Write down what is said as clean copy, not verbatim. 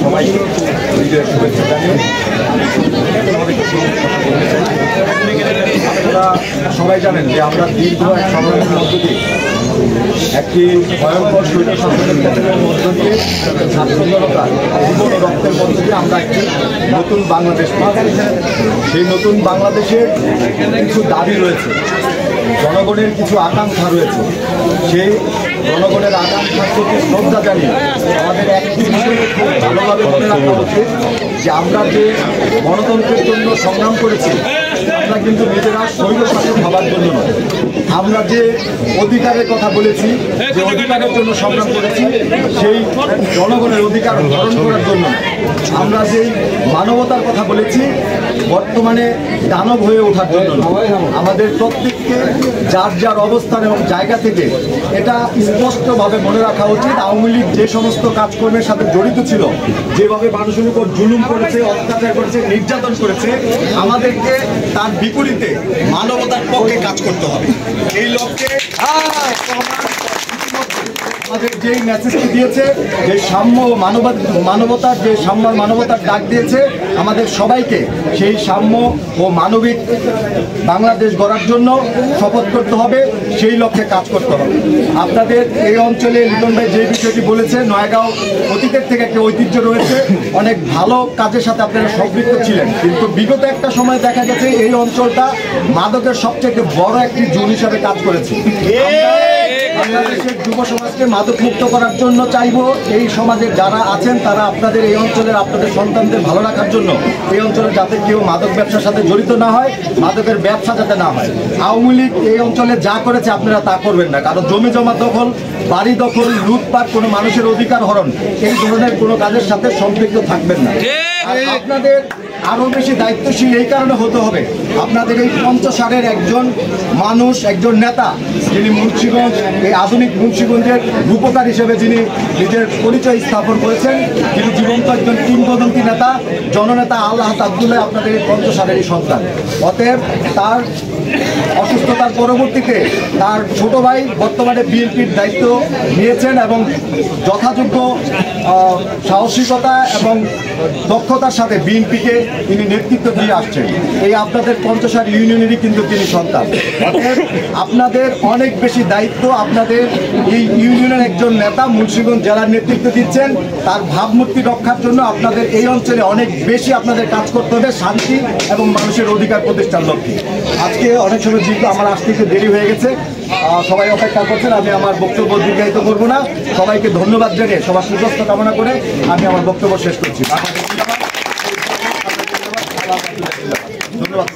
সবাই শুভেচ্ছা জানিয়ে আপনারা সবাই জানেন যে আমরা দীর্ঘ এক সংগ্রামের মধ্য দিয়ে একটি ভয়ঙ্কর শৈল শাসনের পতনের মধ্য দিয়ে ছাত্র জনতার জীবন ও রক্তের মধ্য দিয়ে আমরা একটি নতুন বাংলাদেশ পাচ্ছি। সেই নতুন বাংলাদেশের কিছু দাবি রয়েছে, জনগণের কিছু আকাঙ্ক্ষা রয়েছে। সেই জনগণের আকাঙ্ক্ষার প্রতি শ্রদ্ধা জানিয়ে আমাদের একটি বিষয়ে খুব ভালোভাবে মনে রাখা উচিত যে আমরা যে গণতন্ত্রের জন্য সংগ্রাম করেছি, আমরা কিন্তু নিজেরা শৈল শাসন হবার জন্য নয়। আমরা যে অধিকারের কথা বলেছি, যে অধিকারের জন্য সংগ্রাম করেছি, সেই জনগণের অধিকার হরণ করার জন্য। আমরা যে মানবতার কথা বলেছি, বর্তমানে দানব হয়ে ওঠার জন্য। আমাদের প্রত্যেককে যার যার অবস্থান এবং জায়গা থেকে এটা স্পষ্টভাবে মনে রাখা উচিত, আওয়ামী লীগ যে সমস্ত কাজকর্মের সাথে জড়িত ছিল, যেভাবে মানুষের উপর জুলুম করেছে, অত্যাচার করেছে, নির্যাতন করেছে, আমাদেরকে তার বিপরীতে মানবতার পক্ষে কাজ করতে হবে। এই লক্ষ্যে আমাদের যেই মেসেজটি দিয়েছে, যে সাম্য ও মানবতার যে সাম্য মানবতার ডাক দিয়েছে, আমাদের সবাইকে সেই সাম্য ও মানবিক বাংলাদেশ গড়ার জন্য শপথ করতে হবে, সেই লক্ষ্যে কাজ করতে হবে। আপনাদের এই অঞ্চলে লিটন ভাই যে বিষয়টি বলেছে, নয়াগাঁও অতীতের থেকে একটা ঐতিহ্য রয়েছে, অনেক ভালো কাজের সাথে আপনারা সম্পৃক্ত ছিলেন, কিন্তু বিগত একটা সময় দেখা গেছে এই অঞ্চলটা মাদকের সবচেয়ে বড় একটি জোন হিসাবে কাজ করেছে। বাংলাদেশের যুব সমাজকে মাদক মুক্ত করার জন্য চাইবো, এই সমাজের যারা আছেন তারা আপনাদের এই অঞ্চলের আপনাদের সন্তানদের ভালো রাখার জন্য এই অঞ্চলে যাতে কেউ মাদক ব্যবসার সাথে জড়িত না হয়, মাদকের ব্যবসা যাতে না হয়। আওয়ামী লীগ এই অঞ্চলে যা করেছে আপনারা তা করবেন না, কারণ জমি জমা দখল, বাড়ি দখল, লুটপাট, কোনো মানুষের অধিকার হরণ, এই ধরনের কোনো কাজের সাথে সম্পৃক্ত থাকবেন না। আর আপনাদের আরও বেশি দায়িত্বশীল এই কারণে হতে হবে, আপনাদের এই পঞ্চসারের একজন মানুষ, একজন নেতা, যিনি মুন্সিগঞ্জ, এই আধুনিক মুন্সিগঞ্জের রূপকার হিসেবে যিনি নিজের পরিচয় স্থাপন করেছেন, যিনি জীবন্ত একজন কিংবদন্তি নেতা, জননেতা আল্লাহ আব্দুল্লাহ আপনাদের এই পঞ্চসারেরই সন্তান। অতএব তার অসুস্থতার পরবর্তীতে তার ছোট ভাই বর্তমানে বিএনপির দায়িত্ব নিয়েছেন এবং যথাযোগ্য সাহসিকতা এবং দক্ষতার সাথে বিএনপিকে তিনি নেতৃত্ব দিয়ে আসছেন। এই আপনাদের পঞ্চসার ইউনিয়নেরই কিন্তু তিনি সন্তান। অতএব আপনাদের অনেক বেশি দায়িত্ব, আপনাদের এই ইউনিয়নের একজন নেতা মুন্সিগঞ্জ জেলার নেতৃত্ব দিচ্ছেন, তার ভাবমূর্তি রক্ষার জন্য আপনাদের এই অঞ্চলে অনেক বেশি আপনাদের কাজ করতে হবে শান্তি এবং মানুষের অধিকার প্রতিষ্ঠার লক্ষ্যে। আজকে অনেক সময় যেহেতু আমার আসতে একটু দেরি হয়ে গেছে, সবাই অপেক্ষা করছেন, আমি আমার বক্তব্য দীর্ঘায়িত করবো না। সবাইকে ধন্যবাদ জানিয়ে, সবার সুস্বাস্থ্য কামনা করে আমি আমার বক্তব্য শেষ করছি। ধন্যবাদ।